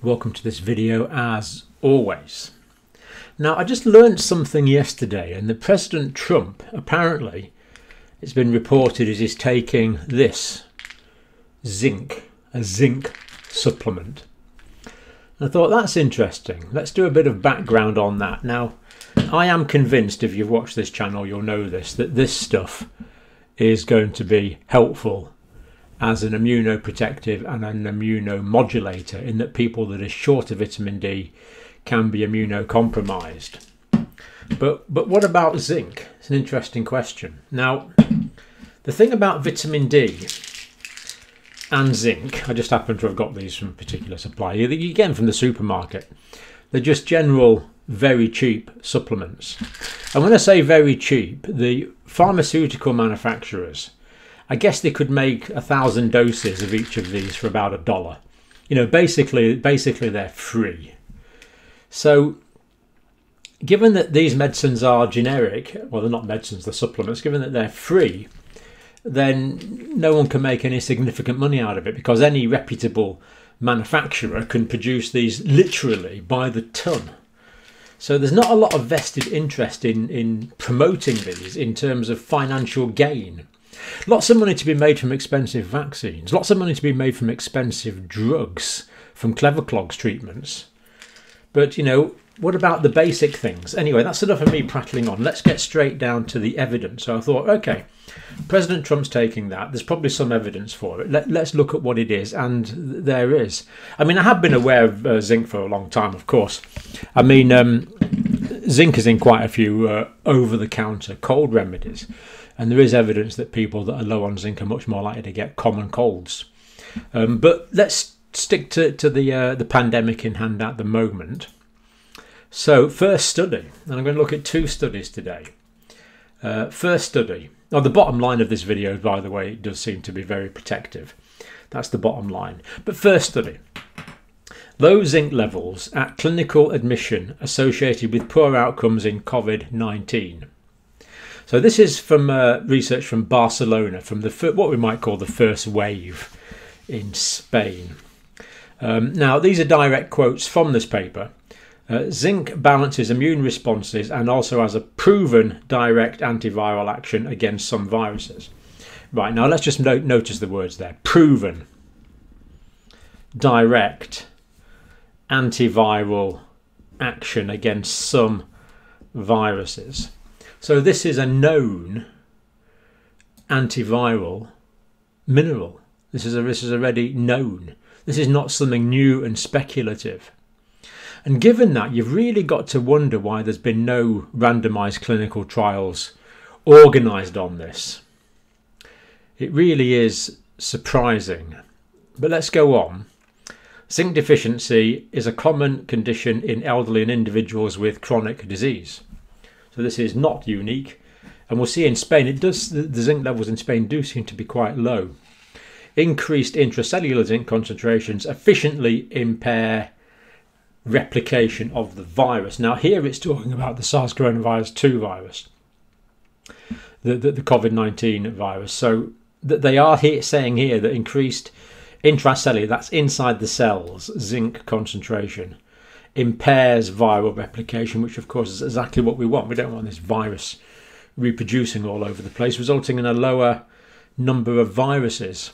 Welcome to this video as always. Now I just learned something yesterday, and the President Trump apparently, it's been reported, is taking this zinc, a zinc supplement. I thought that's interesting. Let's do a bit of background on that. Now I am convinced, if you've watched this channel you'll know this, that this stuff is going to be helpful as an immunoprotective and an immunomodulator, in that people that are short of vitamin D can be immunocompromised. But what about zinc? It's an interesting question. Now, the thing about vitamin D and zinc, I just happen to have got these from a particular supplier. You get them from the supermarket. They're just general, very cheap supplements. And when I say very cheap, the pharmaceutical manufacturers, I guess they could make 1,000 doses of each of these for about $1. You know, basically they're free. So given that these medicines are generic, well, they're not medicines, they're supplements, given that they're free, then no one can make any significant money out of it, because any reputable manufacturer can produce these literally by the ton. So there's not a lot of vested interest in promoting these in terms of financial gain. Lots of money to be made from expensive vaccines, lots of money to be made from expensive drugs, from clever clogs treatments. But, you know, what about the basic things? Anyway, that's enough of me prattling on. Let's get straight down to the evidence. So I thought, okay, President Trump's taking that. There's probably some evidence for it. Let's look at what it is. And there is. I mean, I have been aware of zinc for a long time, of course. I mean, zinc is in quite a few over-the-counter cold remedies. And there is evidence that people that are low on zinc are much more likely to get common colds. But let's stick to the pandemic in hand at the moment. So first study, and I'm going to look at two studies today. First study. Now the bottom line of this video, by the way, does seem to be very protective. That's the bottom line. But first study. Low zinc levels at clinical admission associated with poor outcomes in COVID-19. So this is from research from Barcelona, from what we might call the first wave in Spain. Now these are direct quotes from this paper. Zinc balances immune responses and also has a proven direct antiviral action against some viruses. Right, now let's just notice the words there. Proven, direct, antiviral action against some viruses. So this is a known antiviral mineral. This is already known. This is not something new and speculative. And given that, you've really got to wonder why there's been no randomized clinical trials organised on this. It really is surprising. But let's go on. Zinc deficiency is a common condition in elderly and individuals with chronic disease. So this is not unique. And we'll see in Spain, the zinc levels in Spain do seem to be quite low. Increased intracellular zinc concentrations efficiently impair replication of the virus. Now here it's talking about the SARS coronavirus 2 virus, the COVID-19 virus. So that they are saying here that increased intracellular, that's inside the cells, zinc concentration impairs viral replication, which of course is exactly what we want. We don't want this virus reproducing all over the place, resulting in a lower number of viruses.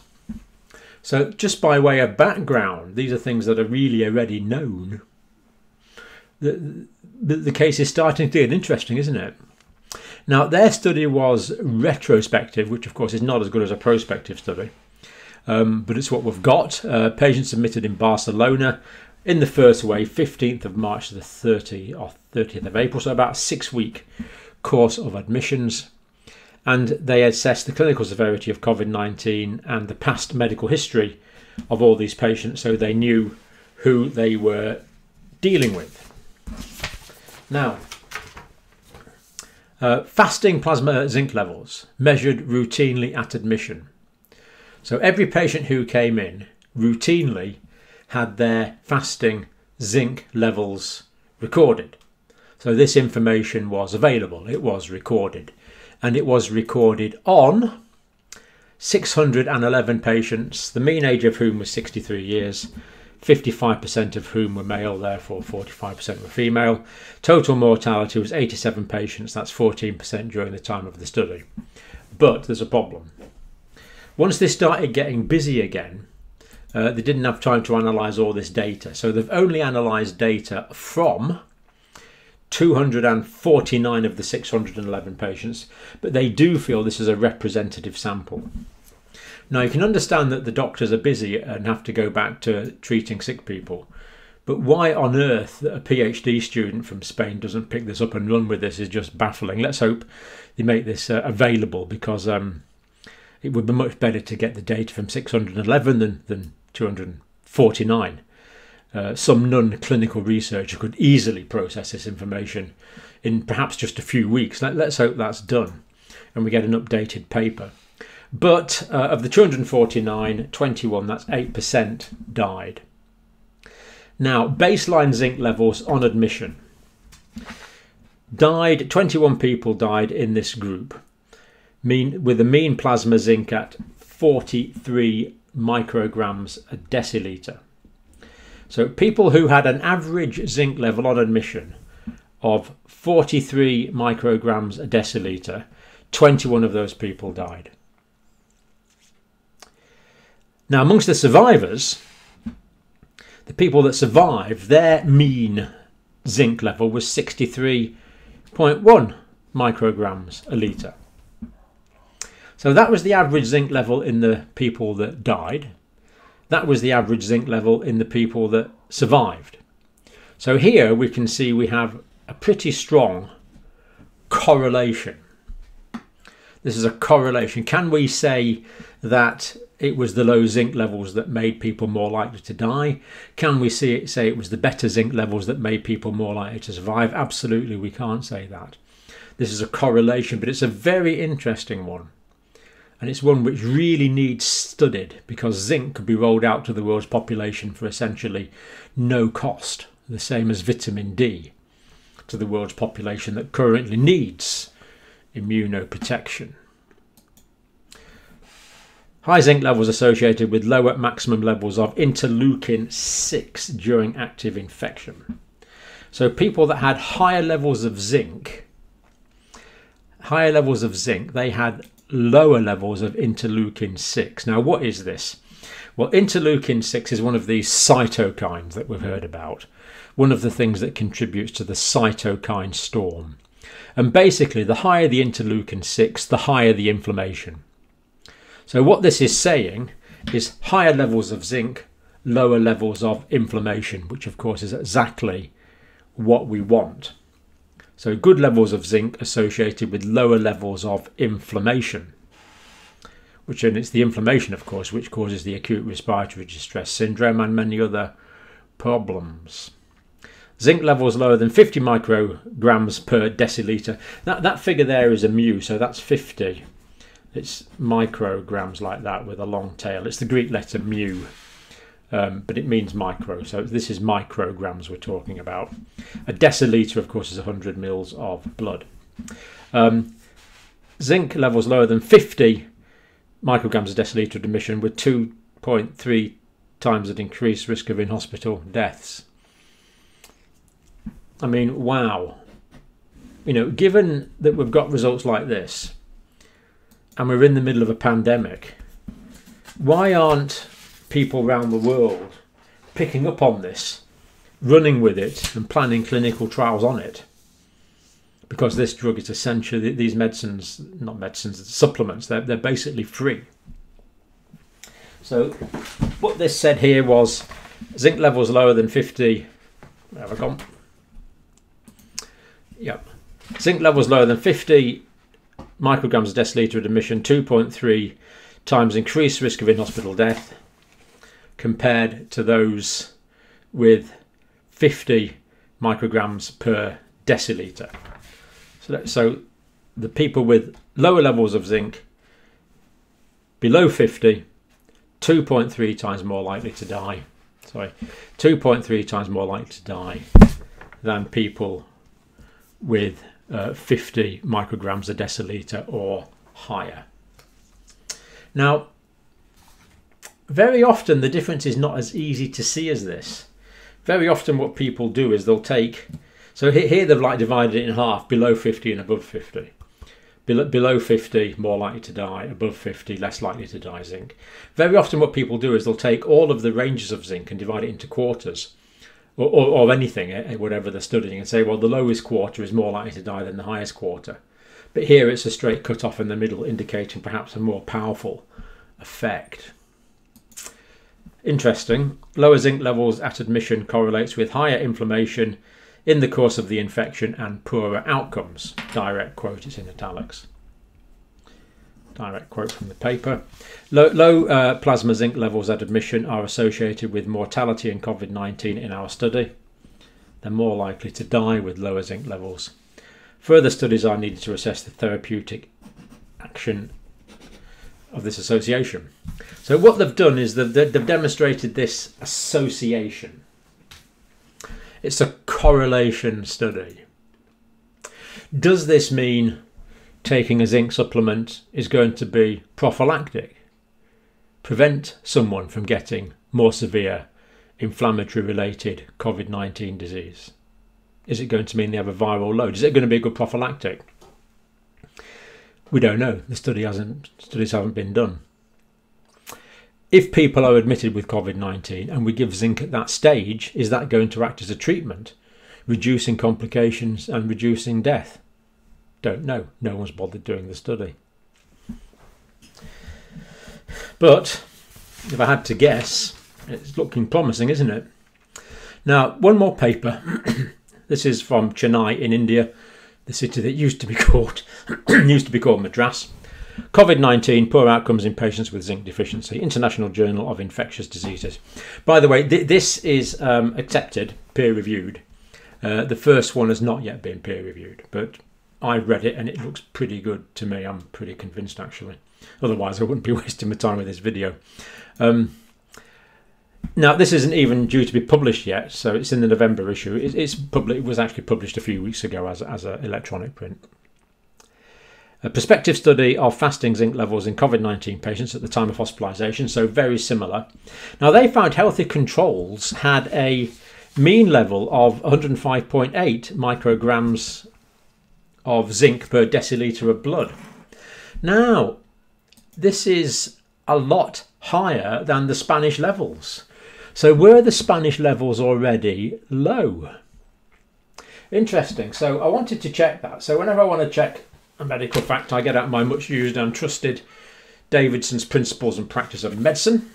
So just by way of background, these are things that are really already known. The case is starting to get interesting, isn't it? Now, their study was retrospective, which of course is not as good as a prospective study, but it's what we've got. Patients submitted in Barcelona in the first wave, 15th of March to the 30th of April, so about a 6-week course of admissions. And they assessed the clinical severity of COVID-19 and the past medical history of all these patients, so they knew who they were dealing with. Now, fasting plasma zinc levels measured routinely at admission. So every patient who came in routinely had their fasting zinc levels recorded. So this information was available, it was recorded. And it was recorded on 611 patients, the mean age of whom was 63 years, 55% of whom were male, therefore 45% were female. Total mortality was 87 patients, that's 14% during the time of the study. But there's a problem. Once they started getting busy again, they didn't have time to analyse all this data. So they've only analysed data from 249 of the 611 patients, but they do feel this is a representative sample. Now, you can understand that the doctors are busy and have to go back to treating sick people, but why on earth a PhD student from Spain doesn't pick this up and run with this is just baffling. Let's hope they make this available, because it would be much better to get the data from 611 than 249. Some non-clinical researcher could easily process this information in perhaps just a few weeks. Let's hope that's done and we get an updated paper. But of the 249, 21, that's 8%, died. Now, baseline zinc levels on admission. 21 people died in this group, with a mean plasma zinc at 43 micrograms a deciliter. So people who had an average zinc level on admission of 43 micrograms a deciliter, 21 of those people died. Now, amongst the survivors, the people that survived, their mean zinc level was 63.1 micrograms a litre. So that was the average zinc level in the people that died. That was the average zinc level in the people that survived. So here we can see we have a pretty strong correlation. This is a correlation. Can we say that it was the low zinc levels that made people more likely to die? Can we say it was the better zinc levels that made people more likely to survive? Absolutely, we can't say that. This is a correlation, but it's a very interesting one. And it's one which really needs studied, because zinc could be rolled out to the world's population for essentially no cost, the same as vitamin D to the world's population that currently needs immunoprotection. High zinc levels associated with lower maximum levels of interleukin-6 during active infection. So people that had higher levels of zinc, they had lower levels of interleukin-6. Now, what is this? Well, interleukin-6 is one of these cytokines that we've heard about, one of the things that contributes to the cytokine storm. And basically, the higher the interleukin-6, the higher the inflammation. So what this is saying is higher levels of zinc, lower levels of inflammation, which of course is exactly what we want. So good levels of zinc associated with lower levels of inflammation, and it's the inflammation, of course, which causes the acute respiratory distress syndrome and many other problems. Zinc levels lower than 50 micrograms per deciliter. That figure there is a mu, so that's 50. It's micrograms like that with a long tail. It's the Greek letter mu, but it means micro. So this is micrograms we're talking about. A deciliter, of course, is 100 mils of blood. Zinc levels lower than 50 micrograms a deciliter of admission, with 2.3 times an increased risk of in-hospital deaths. I mean, wow. You know, given that we've got results like this, and we're in the middle of a pandemic, why aren't people around the world picking up on this, running with it and planning clinical trials on it? Because this drug is essentially, these medicines, not medicines, supplements, they're basically free. So what this said here was zinc levels lower than 50, where have I gone? Yep. Zinc levels lower than 50 micrograms a deciliter of admission, 2.3 times increased risk of in-hospital death compared to those with 50 micrograms per deciliter. So the people with lower levels of zinc, below 50, 2.3 times more likely to die. 2.3 times more likely to die than people with 50 micrograms a deciliter or higher. Now, very often the difference is not as easy to see as this. Very often what people do is they'll take, so here they've like divided it in half, below 50 and above 50. Below 50, more likely to die. Above 50, less likely to die zinc. Very often what people do is they'll take all of the ranges of zinc and divide it into quarters, or anything, whatever they're studying, and say, well, the lowest quarter is more likely to die than the highest quarter. But here it's a straight cut off in the middle, indicating perhaps a more powerful effect. Interesting. Lower zinc levels at admission correlates with higher inflammation in the course of the infection and poorer outcomes. Direct quote, it's in italics. Direct quote from the paper. Low plasma zinc levels at admission are associated with mortality in COVID-19 in our study. They're more likely to die with lower zinc levels. Further studies are needed to assess the therapeutic action of this association. So what they've done is they've demonstrated this association. It's a correlation study. Does this mean taking a zinc supplement is going to be prophylactic? Prevent someone from getting more severe inflammatory related COVID-19 disease? Is it going to mean they have a viral load? Is it going to be a good prophylactic? We don't know. The studies haven't been done. If people are admitted with COVID-19 and we give zinc at that stage, is that going to act as a treatment, reducing complications and reducing death? Don't know. No one's bothered doing the study. But if I had to guess, it's looking promising, isn't it? Now, one more paper. This is from Chennai in India, the city that used to be called Madras. COVID-19, poor outcomes in patients with zinc deficiency, International Journal of Infectious Diseases. By the way, this is accepted, peer-reviewed. The first one has not yet been peer-reviewed, but I've read it and it looks pretty good to me. I'm pretty convinced, actually. Otherwise, I wouldn't be wasting my time with this video. Now, this isn't even due to be published yet, so it's in the November issue. It was actually published a few weeks ago as an electronic print. A prospective study of fasting zinc levels in COVID-19 patients at the time of hospitalisation, so very similar. Now, they found healthy controls had a mean level of 105.8 micrograms of zinc per deciliter of blood. Now, this is a lot higher than the Spanish levels. So were the Spanish levels already low? Interesting. So I wanted to check that. So whenever I want to check a medical fact, I get out my much used and trusted Davidson's Principles and Practice of Medicine.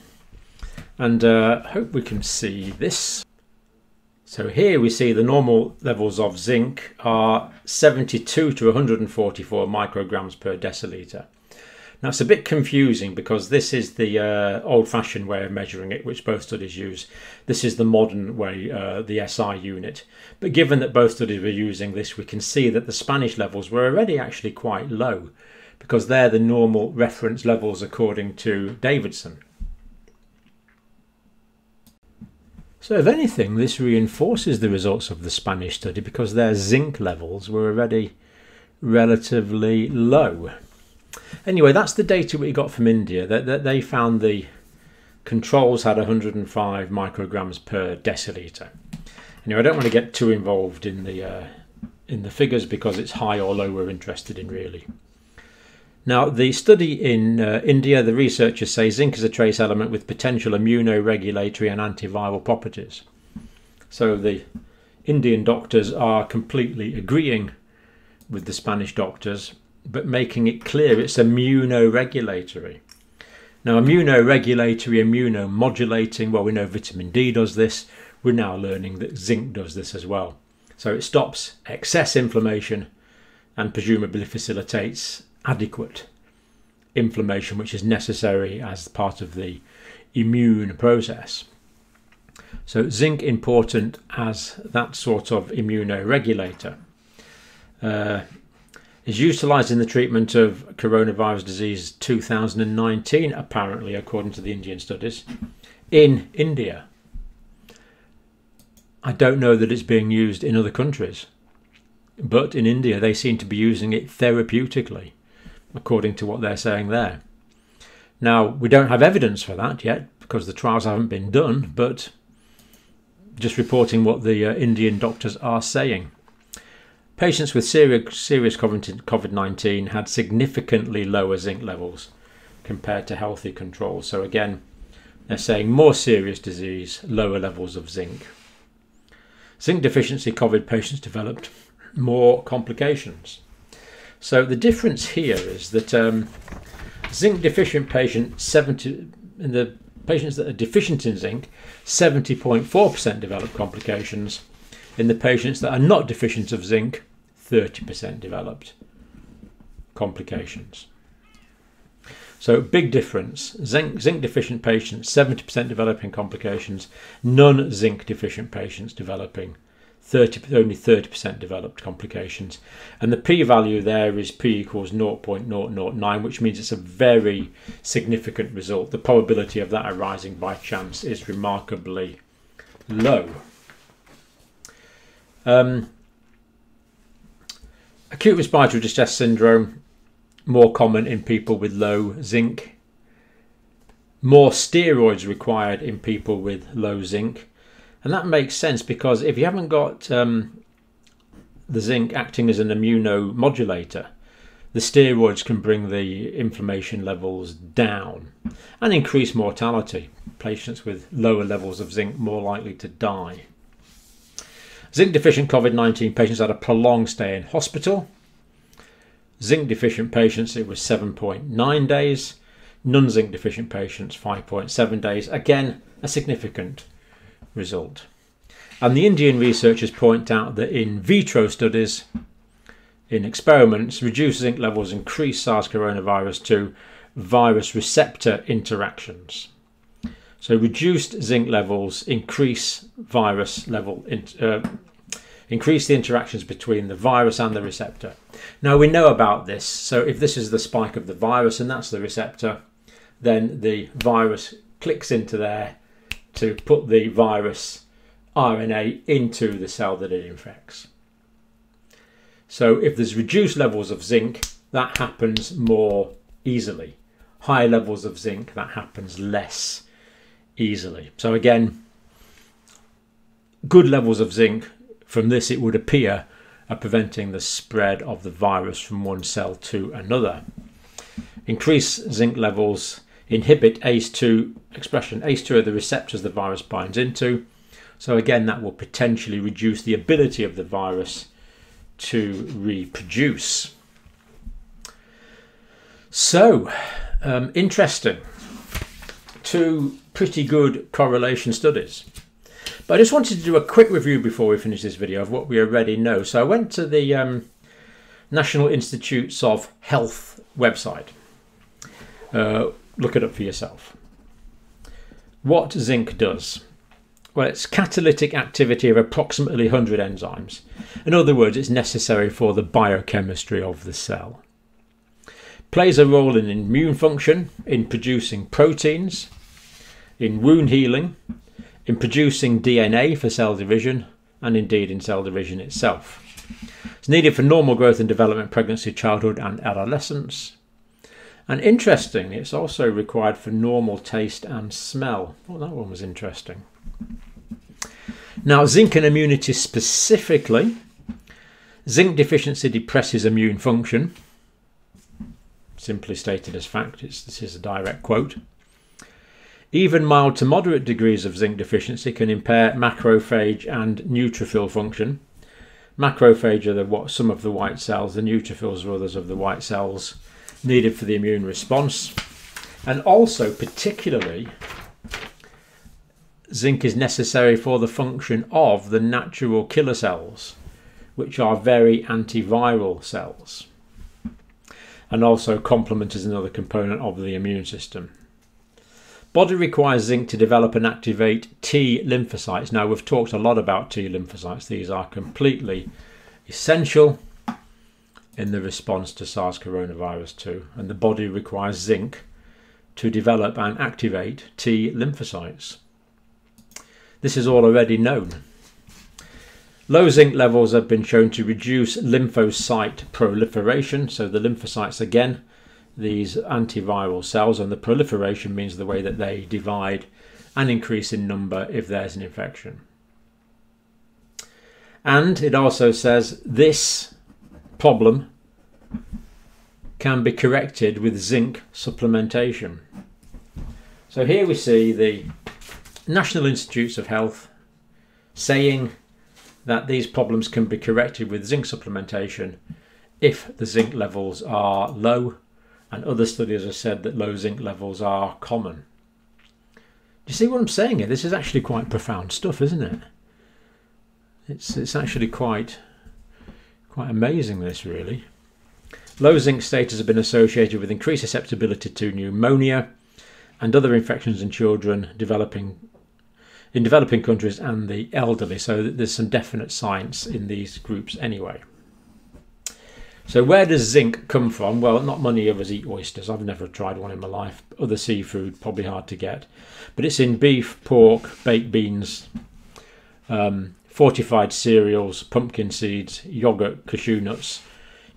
And I hope we can see this. So here we see the normal levels of zinc are 72 to 144 micrograms per deciliter. Now it's a bit confusing because this is the old-fashioned way of measuring it, which both studies use. This is the modern way, the SI unit. But given that both studies were using this, we can see that the Spanish levels were already actually quite low, because they're the normal reference levels according to Davidson. So if anything, this reinforces the results of the Spanish study, because their zinc levels were already relatively low. Anyway, that's the data we got from India. That they found the controls had 105 micrograms per deciliter. Anyway, I don't want to get too involved in the figures because it's high or low we're interested in, really. Now, the study in India, the researchers say zinc is a trace element with potential immunoregulatory and antiviral properties. So the Indian doctors are completely agreeing with the Spanish doctors, but making it clear it's immunoregulatory. Now, immunoregulatory, immunomodulating, well, we know vitamin D does this. We're now learning that zinc does this as well. So it stops excess inflammation and presumably facilitates adequate inflammation, which is necessary as part of the immune process. So zinc important as that sort of immunoregulator. Is utilised in the treatment of coronavirus disease 2019, apparently, according to the Indian studies, in India. I don't know that it's being used in other countries, but in India they seem to be using it therapeutically, according to what they're saying there. Now, we don't have evidence for that yet because the trials haven't been done, but just reporting what the Indian doctors are saying. Patients with serious COVID-19 had significantly lower zinc levels compared to healthy controls. So again, they're saying more serious disease, lower levels of zinc. Zinc deficiency COVID patients developed more complications. So the difference here is that zinc deficient patients, in the patients that are deficient in zinc, 70.4% develop complications. In the patients that are not deficient of zinc, 30% developed complications. So big difference. Zinc deficient patients, 70% developing complications. Non-zinc deficient patients developing only 30% developed complications. And the p-value there is p equals 0.009, which means it's a very significant result. The probability of that arising by chance is remarkably low. Acute respiratory distress syndrome, more common in people with low zinc. More steroids required in people with low zinc. And that makes sense because if you haven't got the zinc acting as an immunomodulator, the steroids can bring the inflammation levels down and increase mortality. Patients with lower levels of zinc more likely to die. Zinc deficient COVID-19 patients had a prolonged stay in hospital. Zinc deficient patients, it was 7.9 days. Non-zinc deficient patients, 5.7 days. Again, a significant result. And the Indian researchers point out that in vitro studies, in experiments, reduced zinc levels increase SARS coronavirus 2 virus receptor interactions. So reduced zinc levels increase increase the interactions between the virus and the receptor. Now we know about this, so if this is the spike of the virus and that's the receptor, then the virus clicks into there to put the virus RNA into the cell that it infects. So if there's reduced levels of zinc, that happens more easily. High levels of zinc, that happens less easily. So again, good levels of zinc, from this it would appear, are preventing the spread of the virus from one cell to another. Increased zinc levels inhibit ACE2 expression. ACE2 are the receptors the virus binds into. So again, that will potentially reduce the ability of the virus to reproduce. So, interesting. Two pretty good correlation studies. But I just wanted to do a quick review before we finish this video of what we already know. So I went to the National Institutes of Health website. Look it up for yourself. What zinc does? Well, it's catalytic activity of approximately 100 enzymes. In other words, it's necessary for the biochemistry of the cell. Plays a role in immune function, in producing proteins, in wound healing, in producing DNA for cell division, and indeed in cell division itself. It's needed for normal growth and development, pregnancy, childhood and adolescence. And interestingly, it's also required for normal taste and smell. Well, that one was interesting. Now, zinc and immunity specifically. Zinc deficiency depresses immune function. Simply stated as fact, this is a direct quote. Even mild to moderate degrees of zinc deficiency can impair macrophage and neutrophil function. Macrophage are some of the white cells, the neutrophils are others of the white cells needed for the immune response. And also, particularly, zinc is necessary for the function of the natural killer cells, which are very antiviral cells. And also complement is another component of the immune system. Body requires zinc to develop and activate T lymphocytes. Now, we've talked a lot about T lymphocytes. These are completely essential in the response to SARS coronavirus 2. And the body requires zinc to develop and activate T lymphocytes. This is all already known. Low zinc levels have been shown to reduce lymphocyte proliferation. So the lymphocytes, again, these antiviral cells, and the proliferation means the way that they divide and increase in number if there's an infection. And it also says this problem can be corrected with zinc supplementation. So here we see the National Institutes of Health saying that these problems can be corrected with zinc supplementation if the zinc levels are low, and other studies have said that low zinc levels are common. Do you see what I'm saying here? This is actually quite profound stuff, isn't it? It's actually quite amazing, this, really. Low zinc status have been associated with increased susceptibility to pneumonia and other infections in children in developing countries and the elderly. So there's some definite science in these groups anyway. So where does zinc come from? Well, not many of us eat oysters. I've never tried one in my life. Other seafood, probably hard to get. But it's in beef, pork, baked beans, fortified cereals, pumpkin seeds, yogurt, cashew nuts,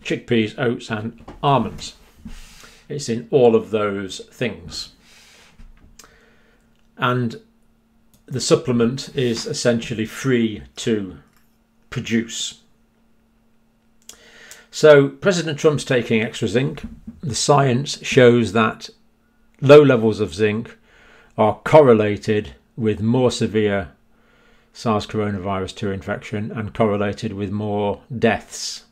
chickpeas, oats and almonds. It's in all of those things. And the supplement is essentially free to produce. So President Trump's taking extra zinc. The science shows that low levels of zinc are correlated with more severe SARS coronavirus 2 infection and correlated with more deaths.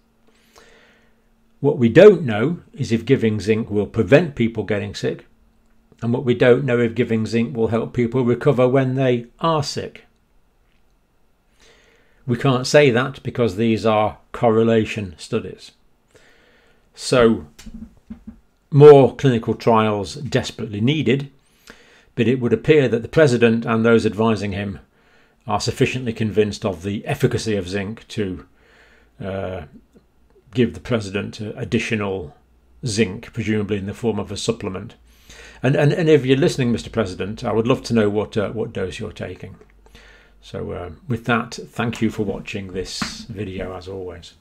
What we don't know is if giving zinc will prevent people getting sick, and what we don't know if giving zinc will help people recover when they are sick. We can't say that because these are correlation studies. So more clinical trials desperately needed, but it would appear that the president and those advising him are sufficiently convinced of the efficacy of zinc to give the president additional zinc, presumably in the form of a supplement. And if you're listening, Mr. President, I would love to know what dose you're taking. So with that, thank you for watching this video as always.